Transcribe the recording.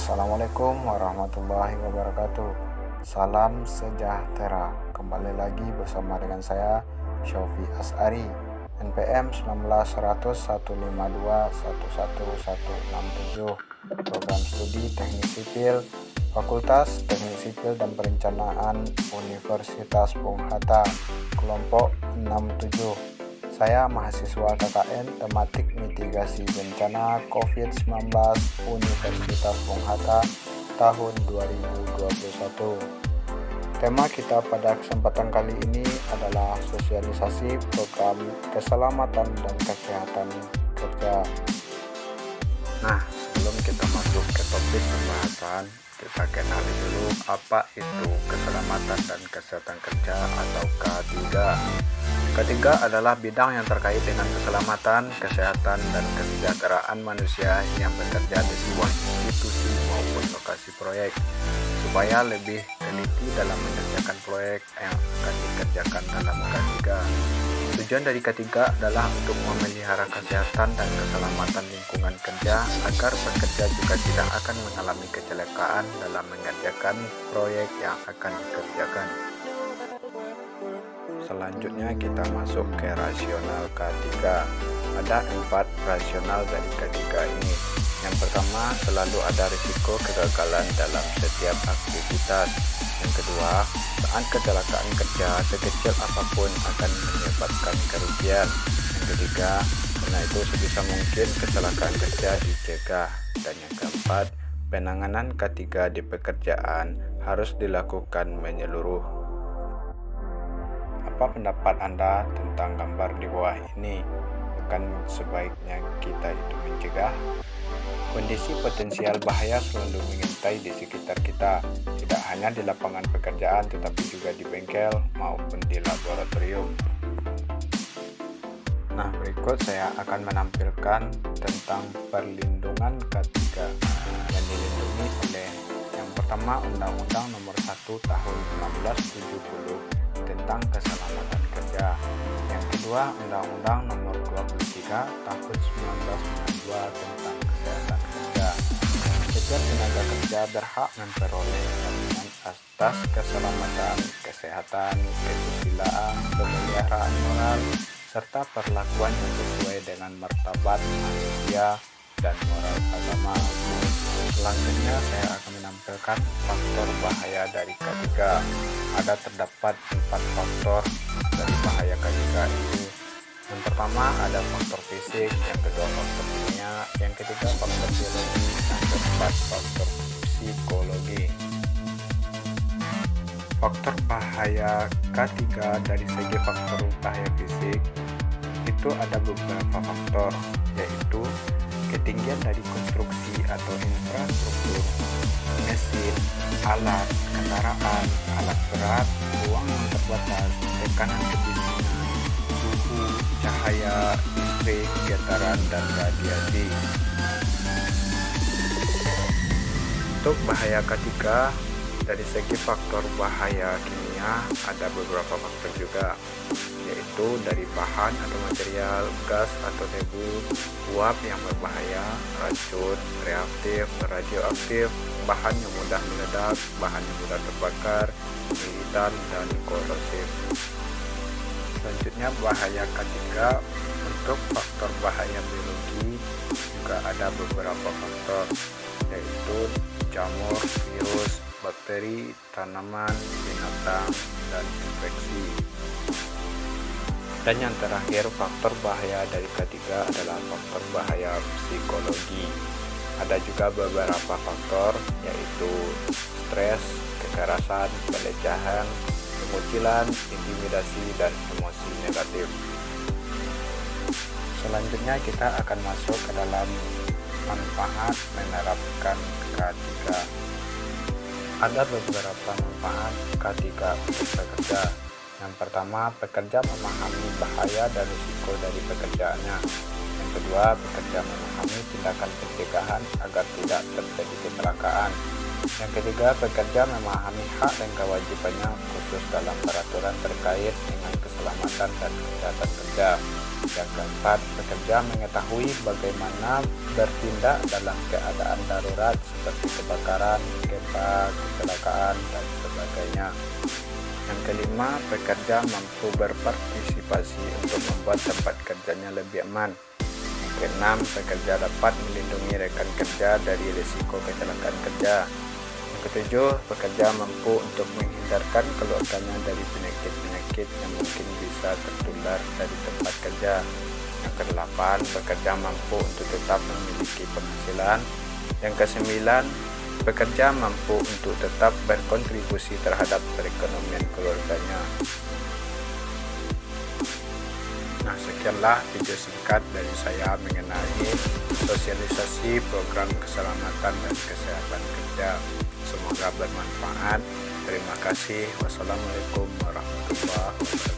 Assalamualaikum warahmatullahi wabarakatuh. Salam sejahtera. Kembali lagi bersama dengan saya Syaufi As'ari, NPM 191152111167, Program Studi Teknik Sipil, Fakultas Teknik Sipil dan Perencanaan Universitas Bung Hatta, kelompok 67. Saya mahasiswa KKN tematik mitigasi bencana COVID-19 Universitas Bung Hatta tahun 2021. Tema kita pada kesempatan kali ini adalah sosialisasi program keselamatan dan kesehatan kerja. Nah, sebelum kita masuk ke topik pembahasan, kita kenali dulu apa itu keselamatan dan kesehatan kerja atau K3. K3 adalah bidang yang terkait dengan keselamatan, kesehatan, dan kesejahteraan manusia yang bekerja di sebuah institusi maupun lokasi proyek, supaya lebih teliti dalam mengerjakan proyek yang akan dikerjakan dalam K3. Tujuan dari K3 adalah untuk memelihara kesehatan dan keselamatan lingkungan kerja agar pekerja juga tidak akan mengalami kecelakaan dalam mengerjakan proyek yang akan dikerjakan. Selanjutnya kita masuk ke rasional K3. Ada 4 rasional dari K3 ini. Yang pertama, selalu ada risiko kegagalan dalam setiap aktivitas. Yang kedua, saat kecelakaan kerja sekecil apapun akan menyebabkan kerugian. Yang ketiga, karena itu sebisa mungkin kecelakaan kerja dicegah. Dan yang keempat, penanganan K3 di pekerjaan harus dilakukan menyeluruh. Apa pendapat Anda tentang gambar di bawah ini? Bukan sebaiknya kita itu mencegah? Kondisi potensial bahaya selalu mengintai di sekitar kita, tidak hanya di lapangan pekerjaan tetapi juga di bengkel maupun di laboratorium. Nah, berikut saya akan menampilkan tentang perlindungan K3 yang dilindungi oleh yang pertama Undang-Undang Nomor 1 Tahun 1970 tentang keselamatan kerja. Yang kedua, Undang-Undang Nomor 23 Tahun 1992 tentang kesehatan kerja. Setiap tenaga kerja berhak memperoleh jaminan atas keselamatan, kesehatan, kesusilaan, pemeliharaan moral, serta perlakuan yang sesuai dengan martabat manusia dan moral agama. Selanjutnya saya akan menampilkan faktor bahaya dari K3. Terdapat 4 faktor dari bahaya K3 itu. Yang pertama ada faktor fisik, yang kedua faktor kimia, yang ketiga faktor biologi, yang keempat faktor psikologi. Faktor bahaya K3 dari segi faktor bahaya fisik itu ada beberapa faktor, yaitu ketinggian dari konstruksi atau infrastruktur, mesin, alat, kendaraan, alat berat, ruang yang terbatas, tekanan kedinginan, suhu, cahaya, listrik, getaran, dan radiasi. Untuk bahaya K3, dari segi faktor bahaya kimia ada beberapa faktor juga, yaitu dari bahan atau material, gas atau debu, uap yang berbahaya, racun, reaktif, radioaktif, bahan yang mudah meledak, bahan yang mudah terbakar, militan, dan korosif. Selanjutnya bahaya K3. Untuk faktor bahaya biologi juga ada beberapa faktor, yaitu jamur, virus, bakteri, tanaman, binatang, dan infeksi. Dan yang terakhir, faktor bahaya dari K3 adalah faktor bahaya psikologi. Ada juga beberapa faktor, yaitu stres, kekerasan, pelecehan, pengucilan, intimidasi, dan emosi negatif. Selanjutnya kita akan masuk ke dalam manfaat menerapkan K3. Ada beberapa manfaat K3 untuk pekerja. Yang pertama, pekerja memahami bahaya dan risiko dari pekerjaannya. Yang kedua, pekerja memahami tindakan pencegahan agar tidak terjadi kecelakaan. Yang ketiga, pekerja memahami hak dan kewajibannya khusus dalam peraturan terkait dengan keselamatan dan kesehatan kerja. Yang keempat, pekerja mengetahui bagaimana bertindak dalam keadaan darurat seperti kebakaran, gempa, kecelakaan, dan sebagainya. Yang kelima, pekerja mampu berpartisipasi untuk membuat tempat kerjanya lebih aman. Yang keenam, pekerja dapat melindungi rekan kerja dari risiko kecelakaan kerja. Yang ketujuh, pekerja mampu untuk menghindarkan keluarganya dari penyakit-penyakit yang mungkin bisa tertular dari tempat kerja. Yang kedelapan, pekerja mampu untuk tetap memiliki penghasilan. Yang kesembilan, pekerja mampu untuk tetap berkontribusi terhadap perekonomian keluarganya. Nah, sekianlah video singkat dari saya mengenai sosialisasi program keselamatan dan kesehatan kerja. Semoga bermanfaat. Terima kasih. Wassalamualaikum warahmatullahi wabarakatuh.